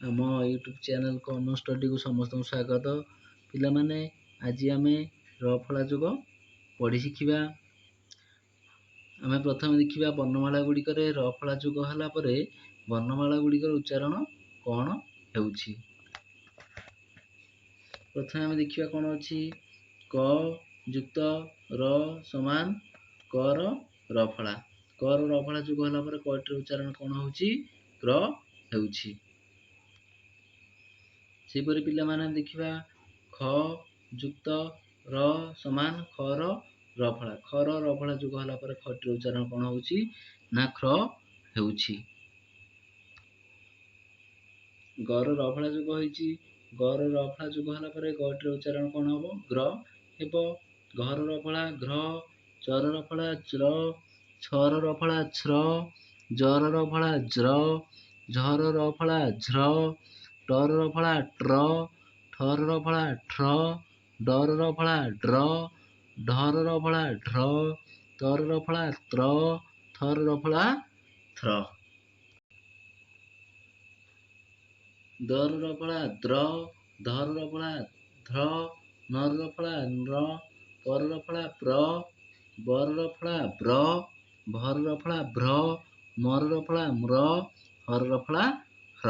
ଆମ YouTube channel କର୍ଣ୍ଣ ଷ୍ଟଡିକୁ ସମସ୍ତଙ୍କୁ ସ୍ୱାଗତ। ପିଲାମାନେ, ଆଜି ଆମେ ର ଫଳା ଯୋଗ ପଢ଼ି ଶିଖିବା। ଆମେ ପ୍ରଥମେ ଦେଖିବା ବର୍ଣ୍ଣମାଳା ଗୁଡ଼ିକରେ ର ଫଳା ଯୋଗ ହେଲା ପରେ ବର୍ଣ୍ଣମାଳା ଗୁଡ଼ିକର ଉଚ୍ଚାରଣ କ'ଣ ହେଉଛି। ପ୍ରଥମେ ଆମେ ଦେଖିବା କ'ଣ ଅଛି। କ ଯୁକ୍ତ ର ସମାନ କର ର ଫଳା। କର ର ଫଳା ଯୋଗ ହେଲା ପରେ କଟିର ଉଚ୍ଚାରଣ କ'ଣ ହେଉଛି? କ୍ର ହେଉଛି। ସେହିପରି ପିଲାମାନେ ଦେଖିବା ଖ ଯୁକ୍ତ ର ସମାନ ଖର ର ଫଳା। ଖର ର ଫଳା ଯୋଗ ହେଲା ପରେ ଖଟିର ଉଚ୍ଚାରଣ କ'ଣ ହେଉଛି? ନା କ୍ର ହେଉଛି। ଗର ର ଫଳା ଯୋଗ ହୋଇଛି। ଗର ର ଫଳା ଯୋଗ ହେଲା ପରେ ଗଟିର ଉଚ୍ଚାରଣ କ'ଣ ହେବ? ଗ୍ର ହେବ। ଘର ର ଫଳା ଘ୍ର, ଚର ର ଫଳା ଚ୍ର, ଛର ର ଫଳା ଛ୍ର, ଜର ର ଫଳା ଜ୍ର, ଝର ର ଫଳା ଝ୍ର, ଟର ର ଫଳା ଟ୍ର, ଠର ର ଫଳା ଠ୍ର, ଡର ର ଫଳା ଡ୍ର, ଢର ର ଫଳା ଢ୍ର, ତର ର ଫଳା ତ୍ର, ଥର ର ଫଳା ଥ୍ର। ଦର ର ଫଳା ଦ୍ର, ଧର ର ଫଳା ଧ୍ର, ନର ର ଫଳା ନ୍ର, ପର ର ଫଳା ପ୍ର, ବର ର ଫଳା ବ୍ର, ଭର ର ଫଳା ଭ୍ର, ମର ର ଫଳା ମ୍ର, ହର ର ଫଳା ହ୍ର।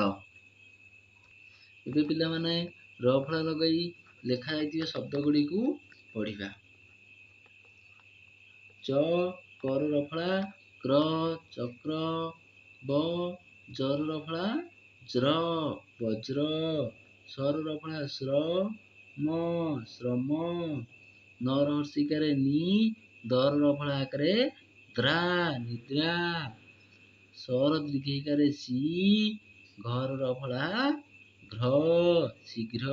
ଏବେ ପିଲାମାନେ ର ଫଳା ଲଗାଇ ଲେଖା ଯାଇଥିବା ଶବ୍ଦ ଗୁଡ଼ିକୁ ପଢ଼ିବା। ଚ କର ର ଫଳା କ୍ର ଚକ୍ର, ବ ଜର ର ଫଳା ଜ୍ର ବଜ୍ର, ସର ର ଫଳା ସ୍ର ମ ଶ୍ରମ, ନର ହର୍ଷିକାରେ ନି, ଦର ର ଫଳା ଆକାରେ ଦ୍ରା ନିଦ୍ରା, ସର ଦୀର୍ଘଇକାରେ ସି, ଘର ର ଫଳା ଘ୍ର ଶୀଘ୍ର,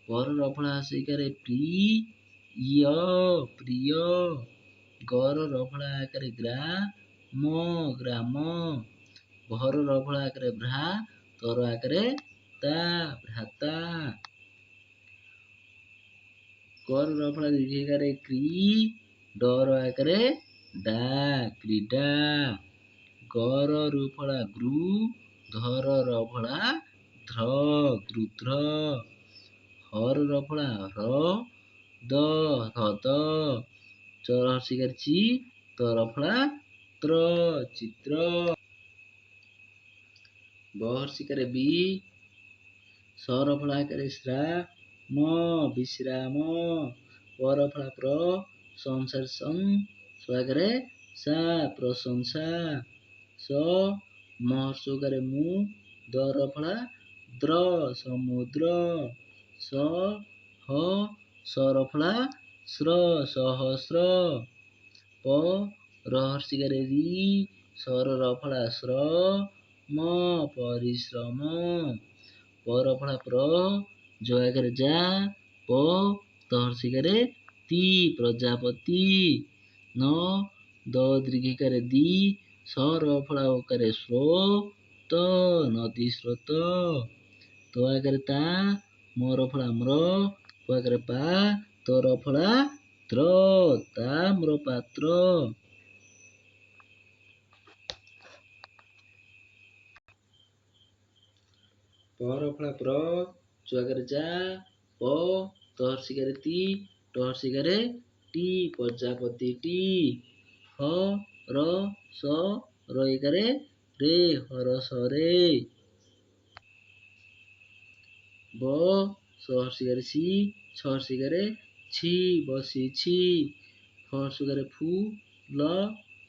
ପର ର ଫଳା ହର୍ଷିକାରେ ପ୍ରି ଇୟ ପ୍ରିୟ, ଗର ର ଫଳା ଆକାରେ ଗ୍ରା ମ ଗ୍ରାମ, ଭର ର ଫଳା ଆକାରେ ଭ୍ରା, ତର ଆକାରେ ତା ଭ୍ରାତା, କର ର ଫଳା ଦୀର୍ଘଇକାରେ କ୍ରି, ଡର ଆକାରେ ଡା କ୍ରୀଡା, ଗର ରୁ ଫଳା ଗୃ, ଧର ର ଫଳା ଧ୍ର ଗୃଧ୍ର, ହର ର ଫଳା ହ୍ର ଦ ହ୍ରଦ, ଚର ହର୍ଷିକାରେ ଚି, ତର ଫଳା ତ୍ର ଚିତ୍ର, ବ ହର୍ଷିକାରେ ବି, ସର ଫଳା ଆକାରେ ଶ୍ରା ମ ବିଶ୍ରାମ, ପର ଫଳା ପ୍ର, ସଂସାର ସଂ, ସ ଆକାରେ ସା ପ୍ରଶଂସା, ସ ମ ହର୍ଷକାରେ ମୁ, ଦର ଫଳା ଦ୍ର ସମୁଦ୍ର, ସ ହ ସର ଫଳା ସ୍ର ସହସ୍ର, ପ ର ହର୍ଷିକାରେ ରି, ସର ର ଫଳା ସ୍ର ମ ପରିଶ୍ରମ, ପର ଫଳା ପ୍ର, ଜ ଆକାରେ ଯା, ପ ତ ହର୍ଷିକାରେ ତି ପ୍ରଜାପତି, ନ ଦ ଦୀର୍ଘଇକାରେ ଦି, ସ ର ଫଳା ଓକାରେ ସ୍ରୋ ତ ନଦୀ ସ୍ରୋତ, ତ ଆକାରେ ତା, ମ ର ଫଳା ମ୍ର, ପ ଆକାରେ ପା, ତ ର ଫଳା ତ୍ର ତାମ୍ର ପାତ୍ର, ପ ର ଫଳା ପ୍ର, ଚ ଆକାରେ ଯା, ପ ତ ହର୍ଷିକାରେ ତି, ଟ ହର୍ଷିକାରେ ଟି ପ୍ରଜାପତିଟି, ହ ର ସ ର ଇକାରେ ରେ ହରସରେ, ବ ସ ହର୍ଷିକାରେ ସି, ଛ ହର୍ଷିକାରେ ଛି ବସିଛି, ଫ ହର୍ଷକାରେ ଫୁ ଲ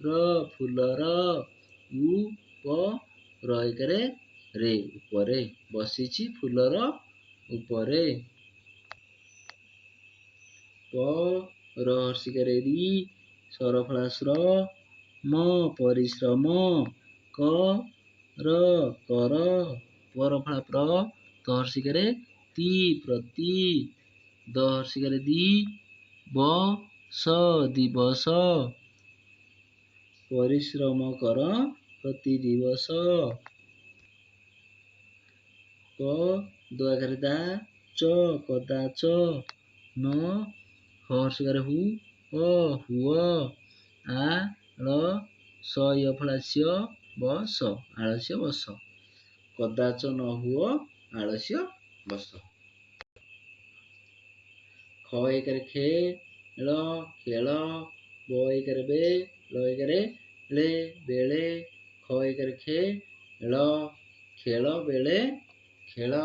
ର ଫୁଲର, ଉ ପ ର ଇକାରେ ରେ ଉପରେ ବସିଛି ଫୁଲର ଉପରେ, ପ ର ହର୍ଷିକାରେ ରି, ସର ଫଳା ସ୍ର ମ ପରିଶ୍ରମ, କ ର କର, ପର ଫଳା ପ୍ର, ତ ହର୍ଷିକାରେ ତି ପ୍ରତି, ଦ ହର୍ଷିକାରେ ଦି, ବ ସ ଦିବସ, ପରିଶ୍ରମ କର ପ୍ରତି ଦିବସ, କ ଦ ଆକାରେ ଦା, ଚ କଦାଚ, ନ ହ ହର୍ଷକାରେ ହୁ, ଅ ହୁଅ, ଆ ଳ ସ ୟ ଫଳା ସ୍ୟ ବସ ଆଳସ୍ୟ ବସ, କଦାଚ ନ ହୁଅ ଆଳସ୍ୟ ବସ। ଖ ଏକରେ ଖେଳ ଖେଳ, ବ ଏକରେ ବେ ଳେ ବେଳେ, ଖ ଏକରେ ଖେଳ ଖେଳ ବେଳେ ଖେଳ।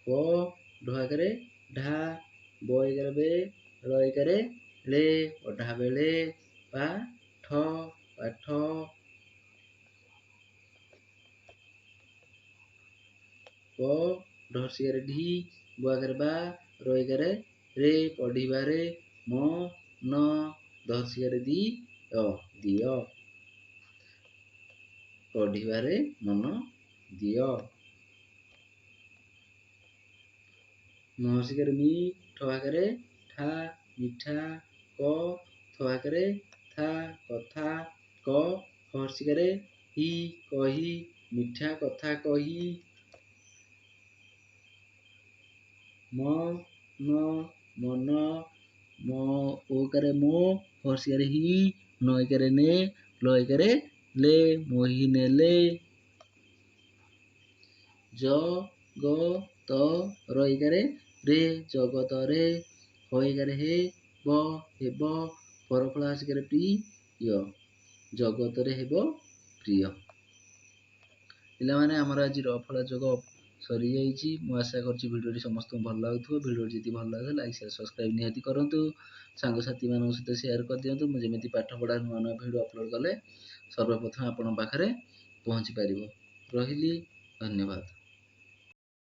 ପ ଢ ଏକରେ ଢା, ବ ଏକରେ ବେ, ଳ ଏକରେ ଳେ, ଅଢା ବେଳେ ପାଠ ପାଠ। ପ ଢ ହର୍ଷିକାରେ ଢି, ବ ଆଗରେ ବା, ର ଏକରେ ରେ, ପଢିବାରେ ମନ, ଦ ହର୍ଷିକାରେ ଦି ଦିଅ, ପଢିବାରେ ମନ ଦିଅ। ମ ହର୍ଷିକାରେ ମି, ଠ ଆକାରେ ଠା, ମିଠା, କ ଥ ଆକାରେ ଥା, କଥା କ, ହ ହର୍ଷିକାରେ ହି, କହି, ମିଠା କଥା କହି। ମ ନ ମନ, ମ ଓକାରେ ମୋ, ହ ହର୍ଷିକାରେ ହି, ନ ଏକାରେ ନେ, ଲ ଏକାରେ ଲେ, ମୋହି ନେଲେ। ଜ ଗ ତ ର ଏକାରେ ରେ, ଜଗତରେ, ହ ଏକାରେ ହେ, ବ ହେବ, ପରଫଳ ହର୍ଷିକାରେ ପ୍ରିୟ, ଜଗତରେ ହେବ ପ୍ରିୟ। ପିଲାମାନେ ଆମର ଆଜି ର ଫଳା ଯୋଗ ସରିଯାଇଛି। ମୁଁ ଆଶା କରୁଛି ଭିଡ଼ିଓଟି ସମସ୍ତଙ୍କୁ ଭଲ ଲାଗୁଥିବ। ଭିଡ଼ିଓଟି ଯଦି ଭଲ ଲାଗୁଥିଲା ଲାଇକ୍ ସେୟାର ସବସ୍କ୍ରାଇବ୍ ନିହାତି କରନ୍ତୁ। ସାଙ୍ଗସାଥିମାନଙ୍କ ସହିତ ସେୟାର କରିଦିଅନ୍ତୁ। ମୁଁ ଯେମିତି ପାଠ ପଢ଼ା ନୂଆ ନୂଆ ଭିଡ଼ିଓ ଅପଲୋଡ଼ କଲେ ସର୍ବପ୍ରଥମେ ଆପଣଙ୍କ ପାଖରେ ପହଞ୍ଚି ପାରିବ। ରହିଲି, ଧନ୍ୟବାଦ।